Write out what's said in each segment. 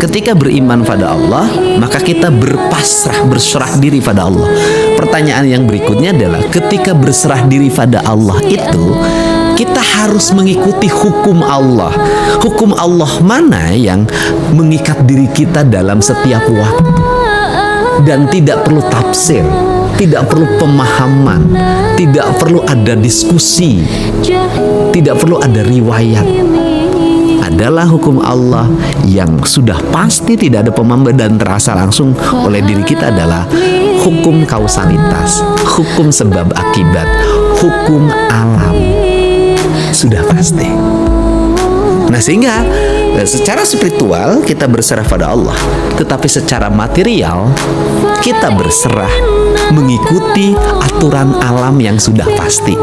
Ketika beriman pada Allah, maka kita berserah diri pada Allah. Pertanyaan yang berikutnya adalah ketika berserah diri pada Allah itu, kita harus mengikuti hukum Allah. Hukum Allah mana yang mengikat diri kita dalam setiap waktu? Dan tidak perlu tafsir, tidak perlu pemahaman, tidak perlu ada diskusi, tidak perlu ada riwayat. Adalah hukum Allah yang sudah pasti tidak ada pemahaman dan terasa langsung oleh diri kita adalah hukum kausalitas, hukum sebab akibat, hukum alam. Sudah pasti. Nah, sehingga secara spiritual kita berserah pada Allah, tetapi secara material kita berserah mengikuti aturan alam yang sudah pasti.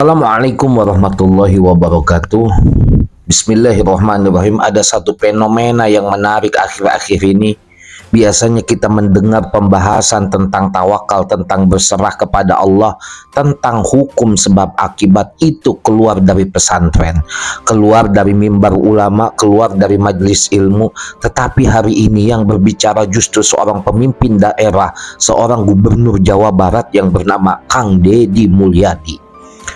Assalamualaikum warahmatullahi wabarakatuh. Bismillahirrahmanirrahim. Ada satu fenomena yang menarik akhir-akhir ini. Biasanya kita mendengar pembahasan tentang tawakal, tentang berserah kepada Allah, tentang hukum sebab akibat itu keluar dari pesantren, keluar dari mimbar ulama, keluar dari majelis ilmu. Tetapi hari ini yang berbicara justru seorang pemimpin daerah, seorang gubernur Jawa Barat yang bernama Kang Deddy Mulyadi.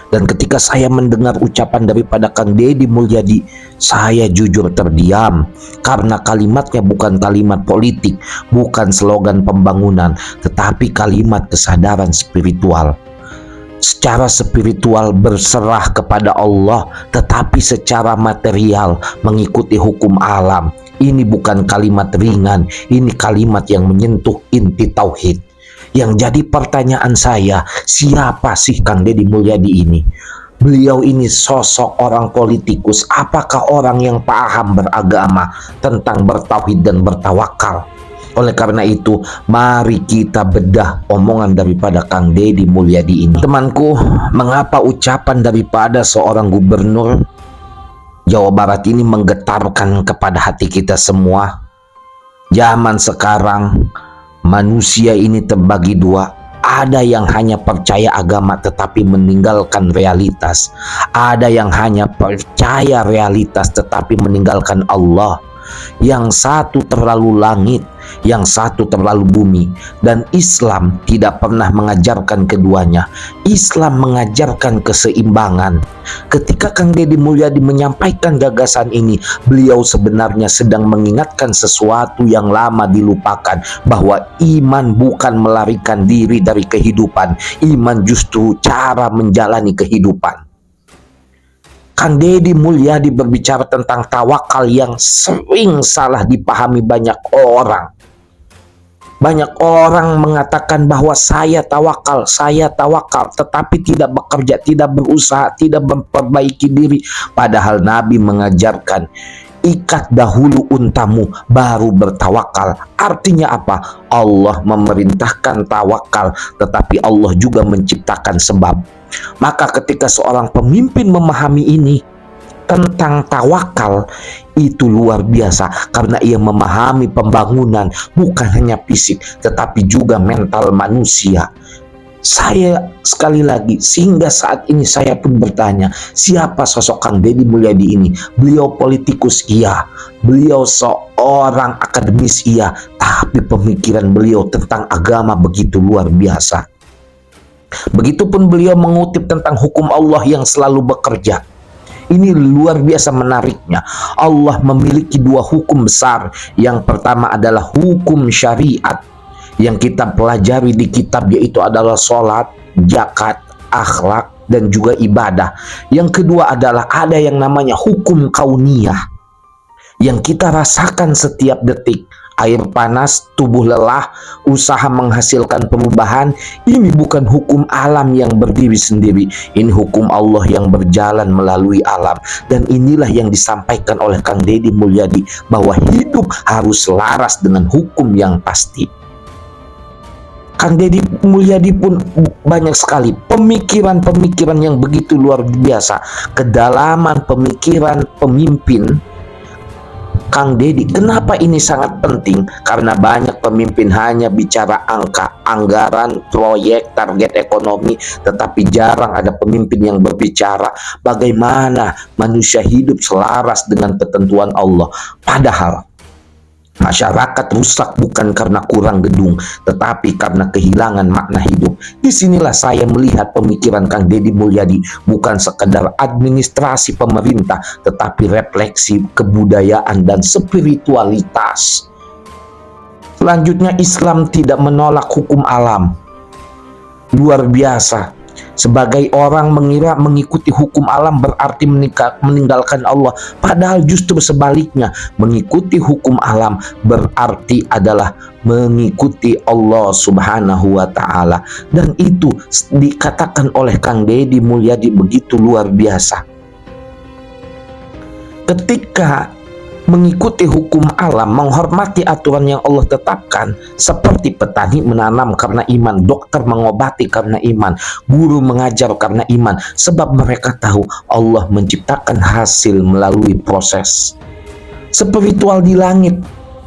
Dan ketika saya mendengar ucapan daripada Kang Deddy Mulyadi, saya jujur terdiam karena kalimatnya bukan kalimat politik, bukan slogan pembangunan, tetapi kalimat kesadaran spiritual. Secara spiritual berserah kepada Allah, tetapi secara material mengikuti hukum alam. Ini bukan kalimat ringan, ini kalimat yang menyentuh inti tauhid. Yang jadi pertanyaan saya, siapa sih Kang Deddy Mulyadi ini? Beliau ini sosok orang politikus, apakah orang yang paham beragama tentang bertauhid dan bertawakal? Oleh karena itu, mari kita bedah omongan daripada Kang Deddy Mulyadi ini. Temanku, mengapa ucapan daripada seorang gubernur Jawa Barat ini menggetarkan kepada hati kita semua? Zaman sekarang manusia ini terbagi dua. Ada yang hanya percaya agama tetapi meninggalkan realitas. Ada yang hanya percaya realitas tetapi meninggalkan Allah. Yang satu terlalu langit, yang satu terlalu bumi. Dan Islam tidak pernah mengajarkan keduanya. Islam mengajarkan keseimbangan. Ketika Kang Deddy Mulyadi menyampaikan gagasan ini, beliau sebenarnya sedang mengingatkan sesuatu yang lama dilupakan, bahwa iman bukan melarikan diri dari kehidupan. Iman justru cara menjalani kehidupan. Kang Deddy Mulyadi berbicara tentang tawakal yang sering salah dipahami banyak orang. Banyak orang mengatakan bahwa saya tawakal, tetapi tidak bekerja, tidak berusaha, tidak memperbaiki diri. Padahal Nabi mengajarkan, ikat dahulu untamu, baru bertawakal. Artinya apa? Allah memerintahkan tawakal, tetapi Allah juga menciptakan sebab. Maka ketika seorang pemimpin memahami ini tentang tawakal, itu luar biasa karena ia memahami pembangunan bukan hanya fisik tetapi juga mental manusia. Saya sekali lagi, sehingga saat ini saya pun bertanya, siapa sosok Kang Deddy Mulyadi ini? Beliau politikus, iya. Beliau seorang akademis, iya. Tapi pemikiran beliau tentang agama begitu luar biasa. Begitupun beliau mengutip tentang hukum Allah yang selalu bekerja. Ini luar biasa menariknya. Allah memiliki dua hukum besar. Yang pertama adalah hukum syariat yang kita pelajari di kitab, yaitu adalah sholat, zakat, akhlak, dan juga ibadah. Yang kedua adalah ada yang namanya hukum kauniyah yang kita rasakan setiap detik. Air panas, tubuh lelah, usaha menghasilkan perubahan. Ini bukan hukum alam yang berdiri sendiri. Ini hukum Allah yang berjalan melalui alam. Dan inilah yang disampaikan oleh Kang Deddy Mulyadi, bahwa hidup harus selaras dengan hukum yang pasti. Kang Deddy Mulyadi pun banyak sekali pemikiran-pemikiran yang begitu luar biasa. Kedalaman pemikiran pemimpin Kang Deddy. Kenapa ini sangat penting? Karena banyak pemimpin hanya bicara angka, anggaran, proyek, target ekonomi, tetapi jarang ada pemimpin yang berbicara bagaimana manusia hidup selaras dengan ketentuan Allah. Padahal Masyarakat rusak bukan karena kurang gedung, tetapi karena kehilangan makna hidup. Disinilah saya melihat pemikiran Kang Deddy Mulyadi bukan sekedar administrasi pemerintah, tetapi refleksi kebudayaan dan spiritualitas. Selanjutnya, Islam tidak menolak hukum alam. Luar biasa. Sebagai orang mengira mengikuti hukum alam berarti meninggalkan Allah. Padahal justru sebaliknya, mengikuti hukum alam berarti adalah mengikuti Allah Subhanahu wa Ta'ala. Dan itu dikatakan oleh Kang Deddy Mulyadi begitu luar biasa. Ketika mengikuti hukum alam, menghormati aturan yang Allah tetapkan, seperti petani menanam karena iman, dokter mengobati karena iman, guru mengajar karena iman, sebab mereka tahu Allah menciptakan hasil melalui proses. Spiritual di langit,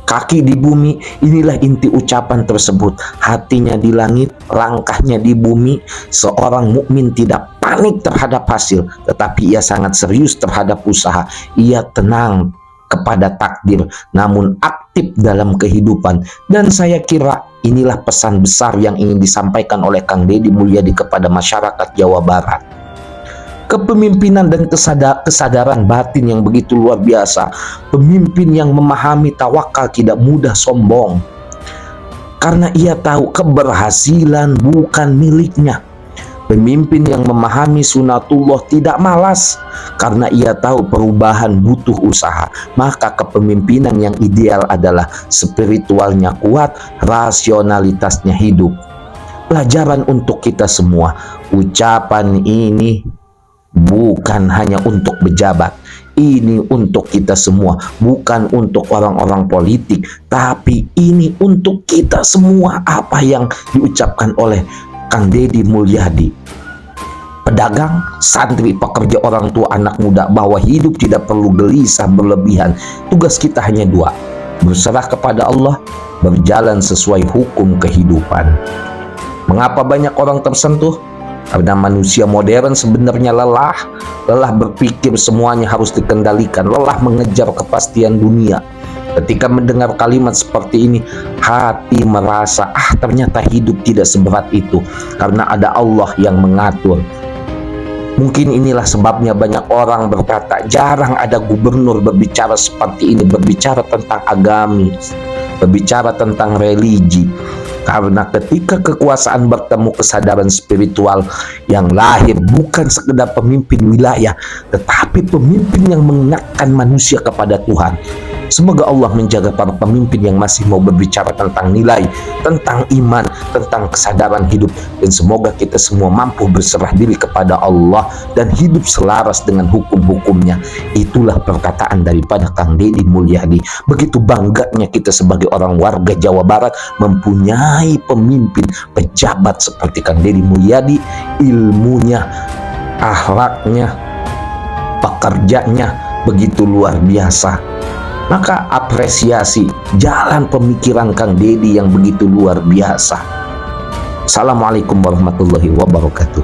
kaki di bumi, inilah inti ucapan tersebut. Hatinya di langit, langkahnya di bumi. Seorang mukmin tidak panik terhadap hasil, tetapi ia sangat serius terhadap usaha. Ia tenang kepada takdir, namun aktif dalam kehidupan. Dan saya kira inilah pesan besar yang ingin disampaikan oleh Kang Deddy Mulyadi kepada masyarakat Jawa Barat. Kepemimpinan dan kesadaran batin yang begitu luar biasa. Pemimpin yang memahami tawakal tidak mudah sombong, karena ia tahu keberhasilan bukan miliknya. Pemimpin yang memahami sunatullah tidak malas, karena ia tahu perubahan butuh usaha. Maka kepemimpinan yang ideal adalah spiritualnya kuat, rasionalitasnya hidup. Pelajaran untuk kita semua, ucapan ini bukan hanya untuk pejabat, ini untuk kita semua, bukan untuk orang-orang politik, tapi ini untuk kita semua. Apa yang diucapkan oleh Kang Deddy Mulyadi, pedagang, santri, pekerja, orang tua, anak muda, bahwa hidup tidak perlu gelisah berlebihan. Tugas kita hanya dua: berserah kepada Allah, berjalan sesuai hukum kehidupan. Mengapa banyak orang tersentuh? Karena manusia modern sebenarnya lelah berpikir semuanya harus dikendalikan, lelah mengejar kepastian dunia. Ketika mendengar kalimat seperti ini, hati merasa, ternyata hidup tidak seberat itu, karena ada Allah yang mengatur. Mungkin inilah sebabnya banyak orang berkata, jarang ada gubernur berbicara seperti ini, berbicara tentang agamis, berbicara tentang religi. Karena ketika kekuasaan bertemu kesadaran spiritual yang lahir bukan sekedar pemimpin wilayah, tetapi pemimpin yang mengingatkan manusia kepada Tuhan. Semoga Allah menjaga para pemimpin yang masih mau berbicara tentang nilai, tentang iman, tentang kesadaran hidup. Dan semoga kita semua mampu berserah diri kepada Allah dan hidup selaras dengan hukum-hukumnya. Itulah perkataan daripada Kang Deddy Mulyadi. Begitu bangganya kita sebagai orang warga Jawa Barat mempunyai pemimpin, pejabat seperti Kang Deddy Mulyadi. Ilmunya, akhlaknya, pekerjanya begitu luar biasa. Maka apresiasi jalan pemikiran Kang Deddy yang begitu luar biasa. Assalamualaikum warahmatullahi wabarakatuh.